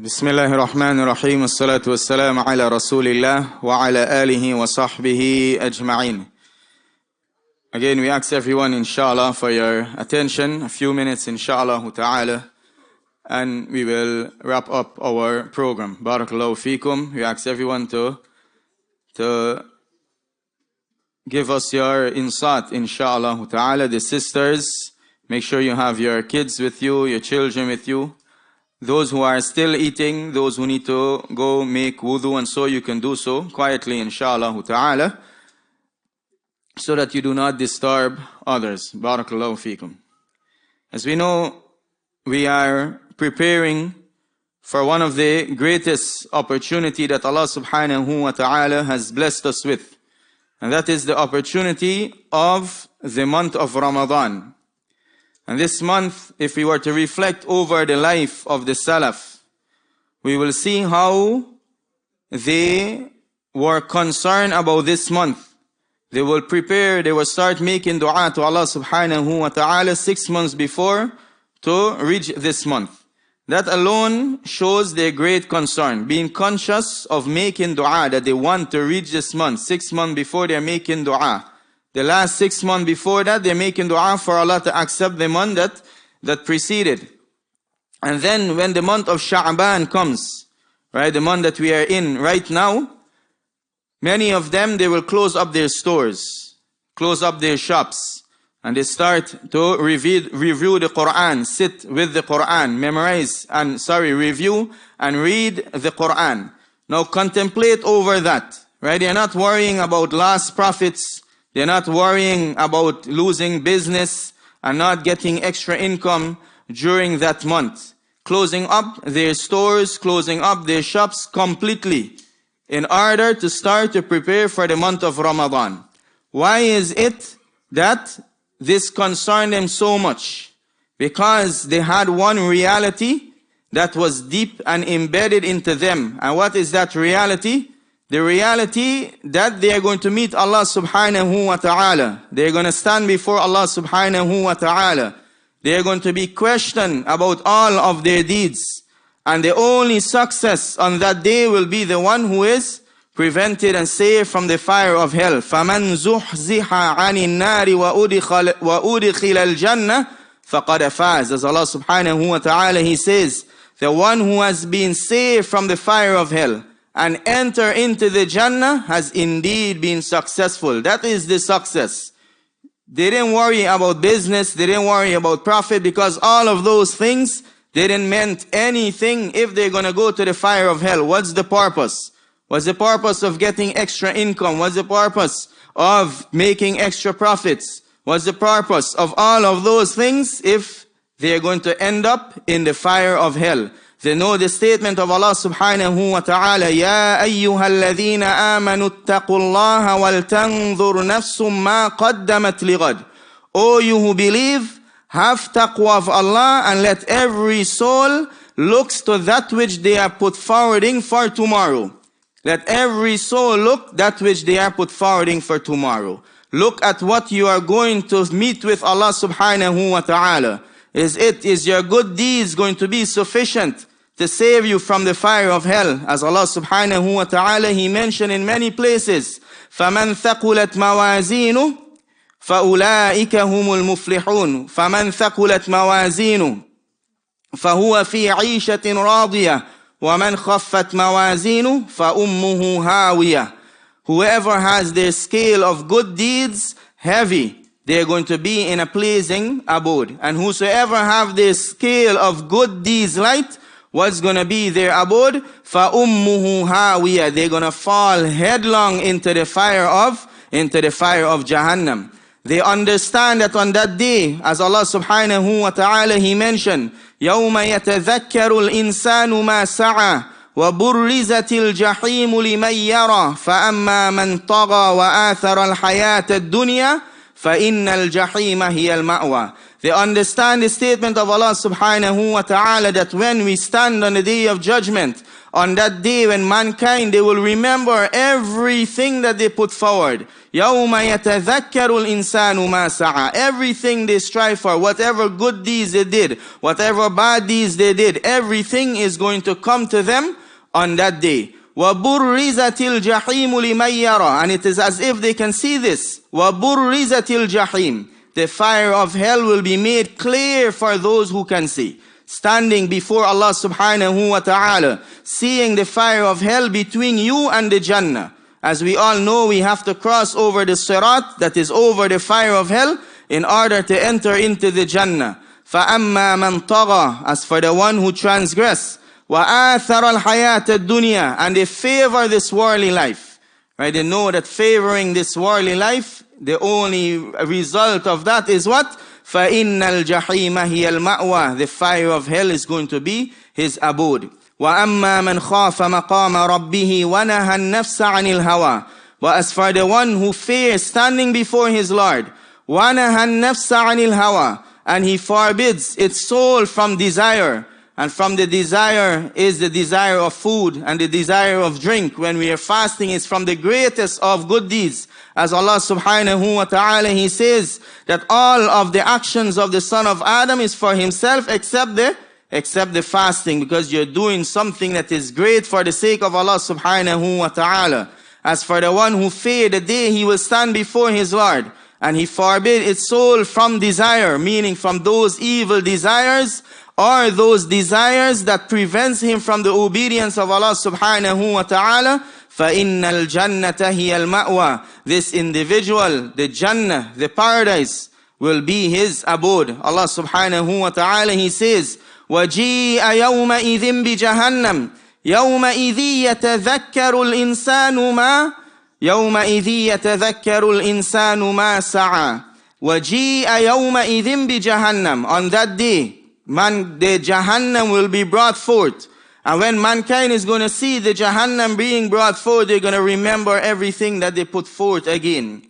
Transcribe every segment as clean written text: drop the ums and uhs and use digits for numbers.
بسم الله الرحمن الرحيم والصلاة والسلام على رسول الله وعلى آله وصحبه أجمعين. Again, we ask everyone, inshallah, for your attention. A few minutes, inshallah ta'ala, and we will wrap up our program. Barakallahu feekum. We ask everyone to give us your insight, inshallah ta'ala. The sisters, make sure you have your kids with you, your children with you. Those who are still eating, those who need to go make wudu and so, you can do so quietly, inshallah ta'ala, so that you do not disturb others. Barakallahu feekum. As we know, we are preparing for one of the greatest opportunity that Allah subhanahu wa ta'ala has blessed us with. And that is the opportunity of the month of Ramadan. And this month, if we were to reflect over the life of the Salaf, we will see how they were concerned about this month. They will prepare, they will start making dua to Allah subhanahu wa ta'ala 6 months before to reach this month. That alone shows their great concern, being conscious of making dua, that they want to reach this month. 6 months before, they're making dua. The last 6 months before that, they're making dua for Allah to accept the month that preceded. And then when the month of Sha'ban comes, right, the month that we are in right now, many of them, they will close up their stores, close up their shops, and they start to review the Quran, sit with the Quran, review and read the Quran. Now contemplate over that, right? They're not worrying about lost profits. They're not worrying about losing business and not getting extra income during that month. Closing up their stores, closing up their shops completely in order to start to prepare for the month of Ramadan. Why is it that this concerned them so much? Because they had one reality that was deep and embedded into them. And what is that reality? The reality that they are going to meet Allah subhanahu wa ta'ala. They are going to stand before Allah subhanahu wa ta'ala. They are going to be questioned about all of their deeds. And the only success on that day will be the one who is prevented and saved from the fire of hell. فَمَنْ زُحْزِحَ عَنِ النَّارِ وَأُدْخِلَ الْجَنَّةِ فَقَدْ فَازَ. As Allah subhanahu wa ta'ala, He says, the one who has been saved from the fire of hell and enter into the Jannah has indeed been successful. That is the success. They didn't worry about business. They didn't worry about profit, because all of those things didn't mean anything if they're going to go to the fire of hell. What's the purpose? What's the purpose of getting extra income? What's the purpose of making extra profits? What's the purpose of all of those things if they're going to end up in the fire of hell? They know the statement of Allah subhanahu wa ta'ala, Ya ayyuha alladhina amanu attaqullaha wal tanzur nafsum ma qaddamat lighad. O you who believe, have taqwa of Allah, and let every soul looks to that which they are put forwarding for tomorrow. Let every soul look that which they are put forwarding for tomorrow. Look at what you are going to meet with Allah subhanahu wa ta'ala. Is your good deeds going to be sufficient to save you from the fire of hell? As Allah subhanahu wa ta'ala, He mentioned in many places, فَمَنْ ثَقُلَتْ مَوَازِينُهُ فَأُولَٰئِكَ هُمُ الْمُفْلِحُونَ فَمَنْ ثَقُلَتْ مَوَازِينُهُ فَهُوَ فِي عِيشَةٍ رَاضِيَةٍ وَمَنْ خَفَّتْ مَوَازِينُهُ فَأُمُّهُ هَاوِيَةٌ. Whoever has their scale of good deeds heavy, they are going to be in a pleasing abode. And whosoever have their scale of good deeds light, what's going to be their abode? فَأُمُّهُ هَاوِيَةٌ. They're going to fall headlong into the fire of Jahannam. They understand that on that day, as Allah subhanahu wa ta'ala, He mentioned, يَوْمَ يَتَذَكَّرُ الْإِنسَانُ مَا سَعَى وَبُرِّزَتِ الْجَحِيمُ لِمَنْ يَرَى فَأَمَّا مَنْ طَغَى وَآثَرَ الْحَيَاةَ الدُّنْيَا فَإِنَّ الْجَحِيمَ هِيَ الْمَأْوَى. They understand the statement of Allah subhanahu wa ta'ala that when we stand on the day of judgment, On that day when mankind, they will remember everything that they put forward. يَوْمَ يَتَذَكَّرُ الْإِنسَانُ مَا سَعَى. Everything they strive for, whatever good deeds they did, whatever bad deeds they did, everything is going to come to them on that day. وَبُرِّزَتِ الْجَحِيمُ لِمَنْ يَرَى. And it is as if they can see this. وَبُرِّزَتِ الْجَحِيمُ. The fire of hell will be made clear for those who can see. Standing before Allah subhanahu wa ta'ala, seeing the fire of hell between you and the Jannah. As we all know, we have to cross over the Sirat, that is over the fire of hell, in order to enter into the Jannah. فَأَمَّا مَنْ طَغَى. As for the one who transgress, وَآثَرَ الْحَيَاةَ الدُّنْيَا. And they favor this worldly life. Right? They know that favoring this worldly life, the only result of that is what? فَإِنَّ الْجَحِيمَ هِيَ الْمَأْوَى. The fire of hell is going to be his abode. وَأَمَّا مَنْ خَافَ مَقَامَ رَبِّهِ وَنَهَى النَّفْسَ عَنِ الْهَوَى. But as for the one who fears standing before his Lord, وَنَهَى النَّفْسَ عَنِ الْهَوَى. And he forbids its soul from desire. And from the desire is the desire of food and the desire of drink. When we are fasting, it's from the greatest of good deeds. As Allah subhanahu wa ta'ala, He says that all of the actions of the son of Adam is for himself except the fasting, because you're doing something that is great for the sake of Allah subhanahu wa ta'ala. As for the one who feared the day he will stand before his Lord, and he forbid its soul from desire, meaning from those evil desires, or those desires that prevents him from the obedience of Allah subhanahu wa ta'ala, فَإِنَّ الْجَنَّةَ هِيَ الْمَأْوَى. This individual, the Jannah, the paradise, will be his abode. Allah subhanahu wa ta'ala, He says, وَجِيءَ يَوْمَئِذٍ بِجَهَنَّمْ يَوْمَئِذٍ يَتَذَكَّرُ الْإِنسَانُ مَا سَعَى. وَجِيءَ يَوْمَئِذٍ بِجَهَنَّمْ. On that day, the Jahannam will be brought forth. And when mankind is going to see the Jahannam being brought forth, they're going to remember everything that they put forth again.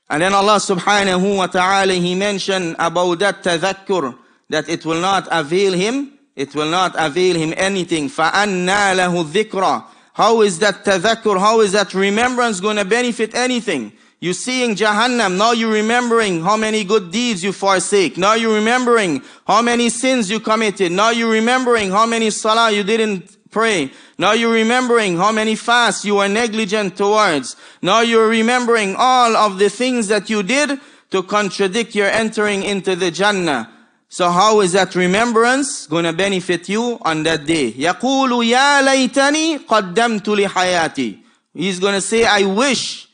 And then Allah subhanahu wa ta'ala, He mentioned about that tadhakkur, that it will not avail him. It will not avail him anything. فَأَنَّا لَهُ الذِّكْرَى. How is that tadhakkur, how is that remembrance going to benefit anything? You seeing Jahannam, now you're remembering how many good deeds you forsake. Now you're remembering how many sins you committed. Now you're remembering how many salah you didn't pray. Now you're remembering how many fasts you were negligent towards. Now you're remembering all of the things that you did to contradict your entering into the Jannah. So how is that remembrance going to benefit you on that day? يَقُولُ يَا لَيْتَنِي قَدَّمْتُ لِحَيَاتِي. He's going to say, I wish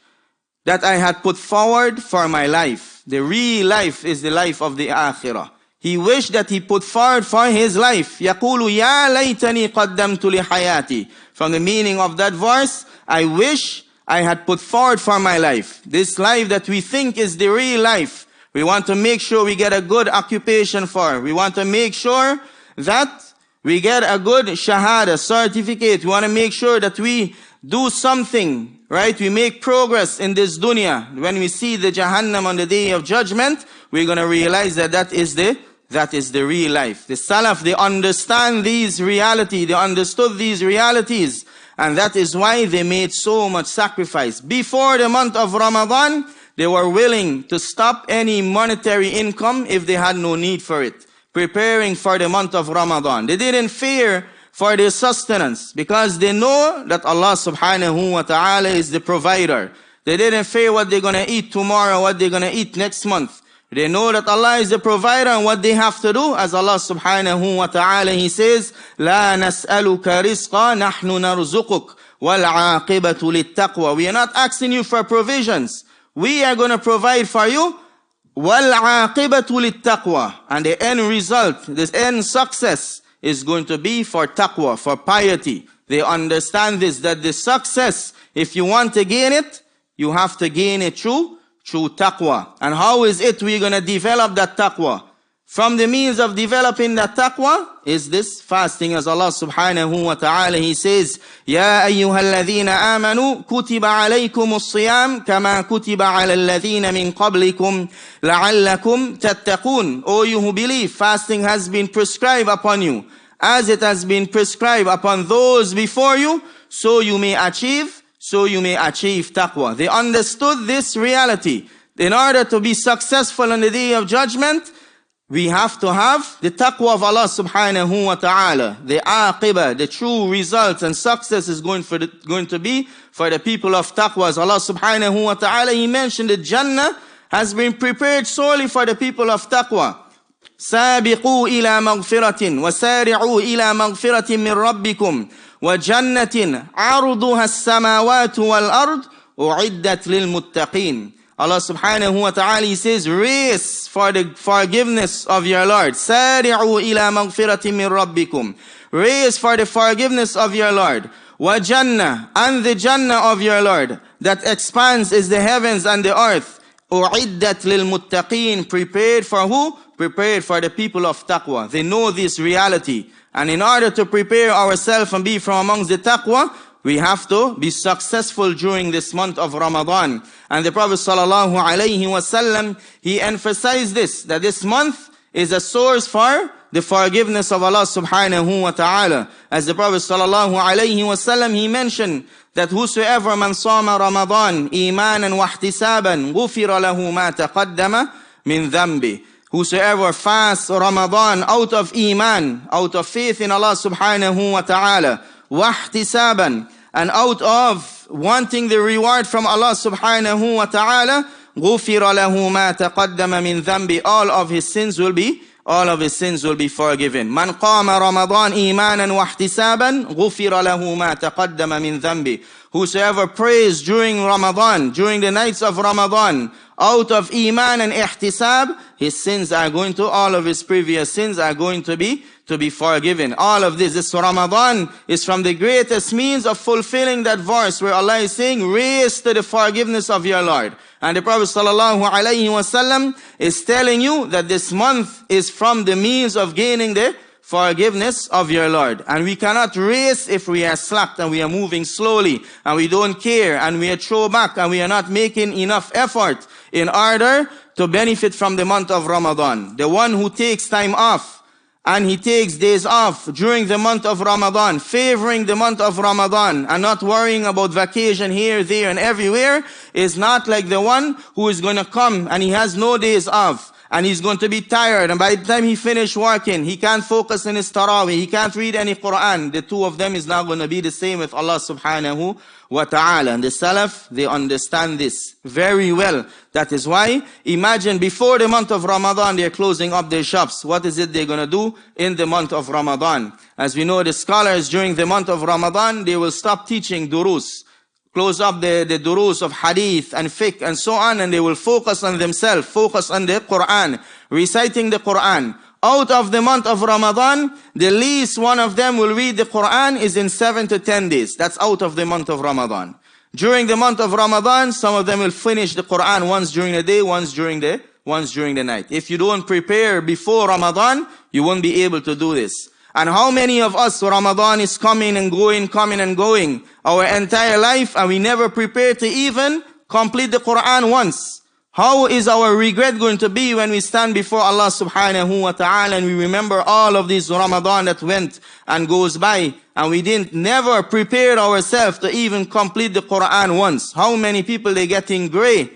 that I had put forward for my life. The real life is the life of the akhirah. He wished that he put forward for his life. يَقُولُ يَا لَيْتَنِي قَدَّمْتُ لِحَيَاتِي. From the meaning of that verse, I wish I had put forward for my life. This life that we think is the real life, we want to make sure we get a good occupation for. We want to make sure that we get a good shahada, certificate. We want to make sure that we do something, right? We make progress in this dunya. When we see the Jahannam on the day of judgment, we're going to realize that that is the real life. The Salaf, they understand these reality. They understood these realities. And that is why they made so much sacrifice. Before the month of Ramadan, they were willing to stop any monetary income if they had no need for it, preparing for the month of Ramadan. They didn't fear for their sustenance because they know that Allah subhanahu wa ta'ala is the provider. They didn't fear what they're going to eat tomorrow, what they're going to eat next month. They know that Allah is the provider and what they have to do. As Allah subhanahu wa ta'ala, He says, لَا نَسْأَلُكَ رِزْقًا نَحْنُ نَرْزُقُكَ وَالْعَاقِبَةُ لِلتَّقْوَى. We are not asking you for provisions. We are going to provide for you. وَالْعَاقِبَةُ لِلتَّقْوَى. And the end result, this end success is going to be for taqwa, for piety. They understand this, that the success, if you want to gain it, you have to gain it through taqwa. And how is it we're going to develop that taqwa? From the means of developing that taqwa is this fasting, as Allah subhanahu wa ta'ala, He says, يَا أَيُّهَا الَّذِينَ آمَنُوا كُتِبَ عَلَيْكُمُ الصِّيَامُ كَمَا كُتِبَ عَلَى الَّذِينَ مِنْ قَبْلِكُمْ لَعَلَّكُمْ تَتَّقُونَ. O you who believe, fasting has been prescribed upon you, as it has been prescribed upon those before you, so you may achieve taqwa. They understood this reality. In order to be successful on the day of judgment, we have to have the taqwa of Allah subhanahu wa ta'ala. The aqibah, the true results and success is going to be for the people of taqwa. As Allah subhanahu wa ta'ala, He mentioned that Jannah has been prepared solely for the people of taqwa. سابقوا إلى مغفرة وسارعوا إلى مغفرة من ربكم وجنة عرضها السماوات والأرض أعدت للمتقين. Allah subhanahu wa ta'ala, He says, race for the forgiveness of your Lord. سارعوا إلى مغفرة من ربكم. Race for the forgiveness of your Lord. وجنة, and the Jannah of your Lord that expands is the heavens and the earth. أعدت للمتقين. Prepared for who? Prepared for the people of taqwa. They know this reality. And in order to prepare ourselves and be from amongst the taqwa, we have to be successful during this month of Ramadan. And the Prophet sallallahu alaihi wasallam, he emphasized this, that this month is a source for the forgiveness of Allah subhanahu wa ta'ala. As the Prophet sallallahu alaihi wasallam, he mentioned that whosoever man sama Ramadan imanan wa ihtisaban ghufira lahu ma taqaddama min dhanbi. Whosoever fasts Ramadan out of iman, out of faith in Allah subhanahu wa ta'ala, wahtisaban, and out of wanting the reward from Allah subhanahu wa ta'ala, غُفِرَ لَهُ مَا تَقَدَّمَ مِنْ ذَنْبِ. All of his sins will be forgiven. مَنْ قَامَ رَمَضَانَ إِيمَانًا وَاحْتِسَابًا غُفِرَ لَهُ مَا تَقَدَّمَ مِنْ ذَنْبِ. Whosoever prays during Ramadan, during the nights of Ramadan, out of iman and ihtisab, all of his previous sins are going to be forgiven. All of this Ramadan is from the greatest means of fulfilling that verse where Allah is saying, race to the forgiveness of your Lord. And the Prophet sallallahu alaihi wasallam is telling you that this month is from the means of gaining the forgiveness of your Lord. And we cannot race if we are slack and we are moving slowly and we don't care and we are throw back and we are not making enough effort in order to benefit from the month of Ramadan. The one who takes time off and he takes days off during the month of Ramadan, favoring the month of Ramadan and not worrying about vacation here, there and everywhere, is not like the one who is going to come and he has no days off. And he's going to be tired, and by the time he finishes working, he can't focus on his Taraweeh, he can't read any Quran. The two of them is not going to be the same with Allah subhanahu wa ta'ala. And the Salaf, they understand this very well. That is why, imagine before the month of Ramadan, they're closing up their shops. What is it they're going to do in the month of Ramadan? As we know, the scholars during the month of Ramadan, they will stop teaching durus. Close up the durus of hadith and fiqh and so on, and they will focus on themselves, focus on the Quran, reciting the Quran. Out of the month of Ramadan, the least one of them will read the Quran is in 7 to 10 days. That's out of the month of Ramadan. During the month of Ramadan, some of them will finish the Quran once during the day, once during the night. If you don't prepare before Ramadan, you won't be able to do this. And how many of us, Ramadan is coming and going, our entire life, and we never prepare to even complete the Quran once? How is our regret going to be when we stand before Allah subhanahu wa ta'ala and we remember all of this Ramadan that went and goes by, and we never prepare ourselves to even complete the Quran once? How many people, they getting gray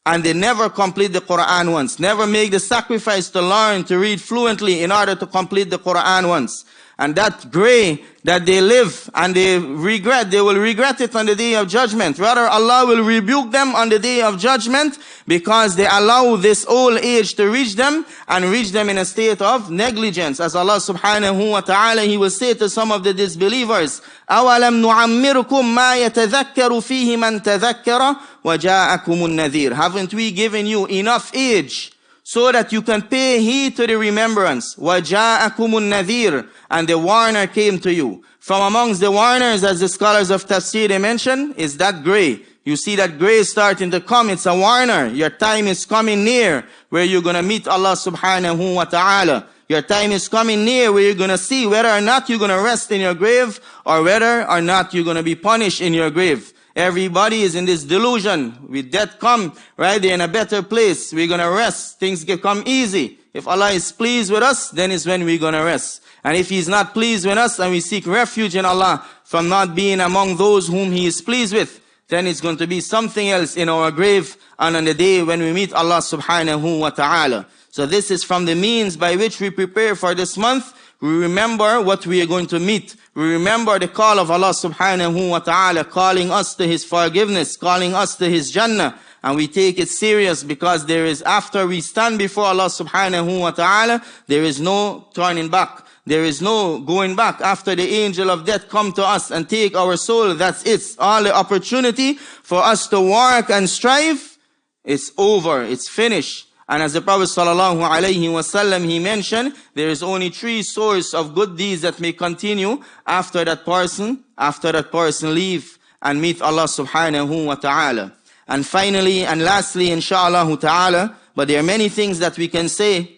and they never complete the Quran once, never make the sacrifice to learn to read fluently in order to complete the Quran once. And that gray that they live and they will regret it on the day of judgment. Rather, Allah will rebuke them on the day of judgment because they allow this old age to reach them and reach them in a state of negligence. As Allah subhanahu wa ta'ala, He will say to some of the disbelievers, أَوَلَمْ نُعَمِّرُكُمْ مَا يَتَذَكَّرُ فِيهِ مَنْ تَذَكَّرَ وَجَاءَكُمُ النَّذِيرُ. Haven't we given you enough age so that you can pay heed to the remembrance? وَجَاءَكُمُ النَّذِيرُ. And the warner came to you. From amongst the warners, as the scholars of tafsir they mention, is that gray. You see that gray starting to come. It's a warner. Your time is coming near where you're going to meet Allah subhanahu wa ta'ala. Your time is coming near where you're going to see whether or not you're going to rest in your grave or whether or not you're going to be punished in your grave. Everybody is in this delusion. With death come, right? They're in a better place. We're going to rest. Things come easy. If Allah is pleased with us, then is when we're going to rest. And if He's not pleased with us and we seek refuge in Allah from not being among those whom He is pleased with, then it's going to be something else in our grave and on the day when we meet Allah subhanahu wa ta'ala. So this is from the means by which we prepare for this month. We remember what we are going to meet. We remember the call of Allah subhanahu wa ta'ala, calling us to His forgiveness, calling us to His Jannah. And we take it serious because there is, after we stand before Allah subhanahu wa ta'ala, there is no turning back. There is no going back. After the angel of death come to us and take our soul, that's it. All the opportunity for us to work and strive, it's over, it's finished. And as the Prophet sallallahu alaihi wasallam, he mentioned, there is only 3 sources of good deeds that may continue after that person leave and meet Allah subhanahu wa ta'ala. And finally and lastly, insha'Allah ta'ala, but there are many things that we can say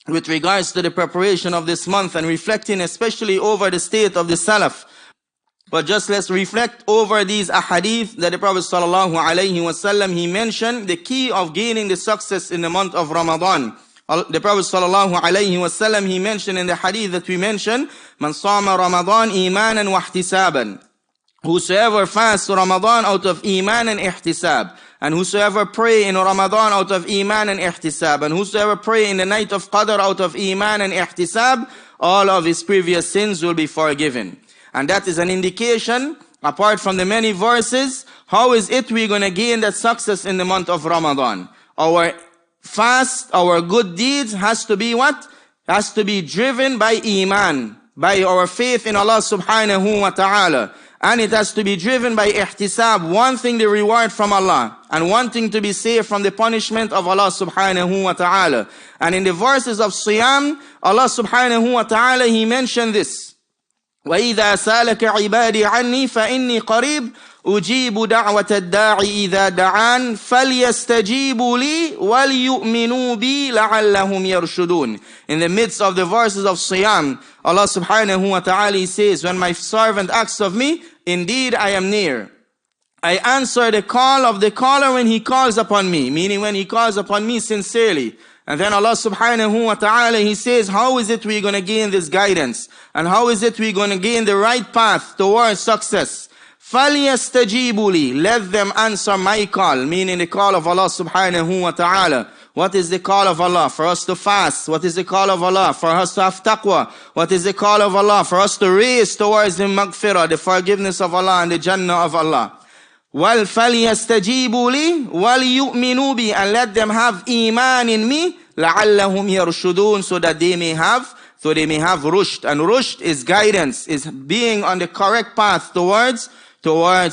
with regards to the preparation of this month and reflecting especially over the state of the Salaf. But just let's reflect over these ahadith that the Prophet sallallahu alaihi wasallam, he mentioned the key of gaining the success in the month of Ramadan. The Prophet sallallahu alaihi wasallam, he mentioned in the hadith that we mentioned, Man sama Ramadan imanan wa ihtisaban. Whosoever fasts Ramadan out of iman and ihtisab, and whosoever pray in Ramadan out of iman and ihtisab, and whosoever pray in the night of Qadr out of iman and ihtisab, all of his previous sins will be forgiven. And that is an indication, apart from the many verses, how is it we're going to gain that success in the month of Ramadan? Our fast, our good deeds has to be what? Has to be driven by iman, by our faith in Allah subhanahu wa ta'ala. And it has to be driven by ihtisab, wanting the reward from Allah, and wanting to be saved from the punishment of Allah subhanahu wa ta'ala. And in the verses of Siyam, Allah subhanahu wa ta'ala, He mentioned this. وَإِذَا سَالَكَ عِبَادِي عَنِّي فَإِنِّي قَرِيبٌ أُجِيبُ دَعْوَةَ الدَّاعِ إِذَا دَعَانِ فَلْيَسْتَجِيبُوا لِي وَلْيُؤْمِنُوا بِي لَعَلَّهُمْ يَرْشُدُونَ. In the midst of the verses of Siyam, Allah subhanahu wa ta'ala says, when my servant asks of me, indeed I am near. I answer the call of the caller when he calls upon me, meaning when he calls upon me sincerely. And then Allah subhanahu wa ta'ala, He says, how is it we're going to gain this guidance? And how is it we're going to gain the right path towards success? فَلْيَسْتَجِيبُوا لِي. Let them answer my call, meaning the call of Allah subhanahu wa ta'ala. What is the call of Allah? For us to fast. What is the call of Allah? For us to have taqwa. What is the call of Allah? For us to race towards the maghfirah, the forgiveness of Allah and the Jannah of Allah. وَالْفَلْيَسْتَجِيبُوا لِي وَلْيُؤْمِنُوا بِي. And let them have iman in me, لَعَلَّهُمْ يَرْشُدُونَ, so that they may have rushd. And rushd is guidance, is being on the correct path towards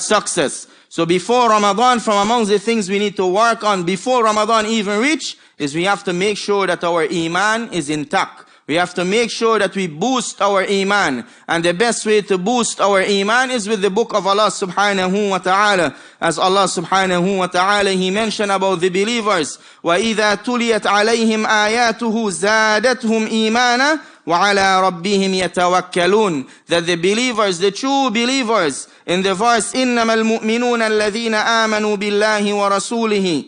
success. So before Ramadan, from amongst the things we need to work on before Ramadan even reach, is we have to make sure that our iman is intact. We have to make sure that we boost our iman. And the best way to boost our iman is with the book of Allah subhanahu wa ta'ala. As Allah subhanahu wa ta'ala, He mentioned about the believers. وَإِذَا تُلِيَتْ عَلَيْهِمْ آيَاتُهُ زَادَتْهُمْ إِيمَانًا وَعَلَىٰ رَبِّهِمْ يَتَوَكَّلُونَ. That the believers, the true believers, in the verse, إِنَّمَا الْمُؤْمِنُونَ الَّذِينَ آمَنُوا بِاللَّهِ وَرَسُولِهِ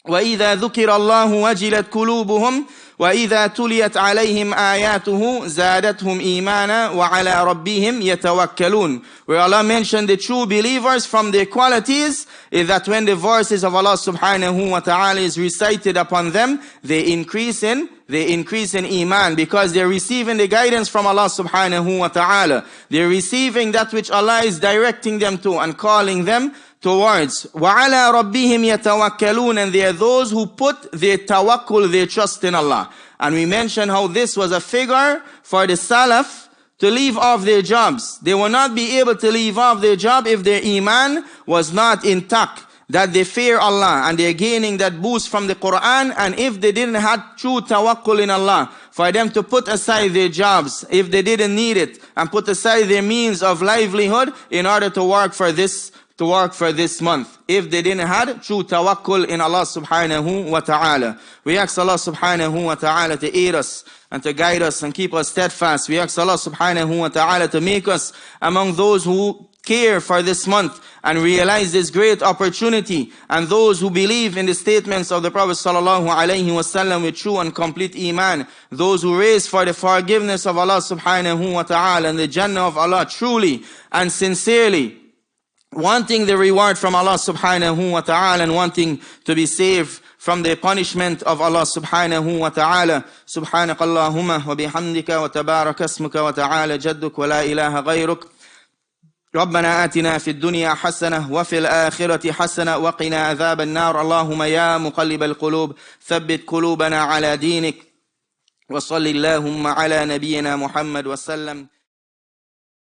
وَإِذَا ذُكِرَ اللَّهُ وَجِلَتْ قُلُوبُهُمْ وَإِذَا تُلِيَتْ عَلَيْهِمْ آيَاتُهُ زَادَتْهُمْ إِيمَانًا وَعَلَىٰ رَبِّهِمْ يَتَوَكَّلُونَ. Where Allah mentioned the true believers, from their qualities is that when the verses of Allah subhanahu wa ta'ala is recited upon them, they increase in iman, because they're receiving the guidance from Allah subhanahu wa ta'ala. They're receiving that which Allah is directing them to and calling them towards. وَعَلَىٰ رَبِّهِمْ يَتَوَكَّلُونَ. And they are those who put their tawakkul, their trust in Allah. And we mentioned how this was a figure for the Salaf to leave off their jobs. They will not be able to leave off their job if their iman was not intact, that they fear Allah and they're gaining that boost from the Quran. And if they didn't have true tawakkul in Allah, for them to put aside their jobs, if they didn't need it, and put aside their means of livelihood in order to work for this month, if they didn't have true tawakkul in Allah subhanahu wa ta'ala. We ask Allah subhanahu wa ta'ala to aid us and to guide us and keep us steadfast. We ask Allah subhanahu wa ta'ala to make us among those who care for this month and realize this great opportunity. And those who believe in the statements of the Prophet sallallahu alaihi wasallam with true and complete iman, those who raise for the forgiveness of Allah subhanahu wa ta'ala and the Jannah of Allah truly and sincerely, wanting the reward from Allah subhanahu wa ta'ala and wanting to be saved from the punishment of Allah subhanahu wa ta'ala. Subhanak Allahumma wa bihamdika wa tabarak asmuka wa ta'ala jadduk wa la ilaha ghayruk. ربنا آتنا في الدنيا حسنة وفي الآخرة حسنة وقنا عذاب النار. اللهم يا مقلب القلوب ثبت قلوبنا على دينك وصل اللهم على نبينا محمد وسلم.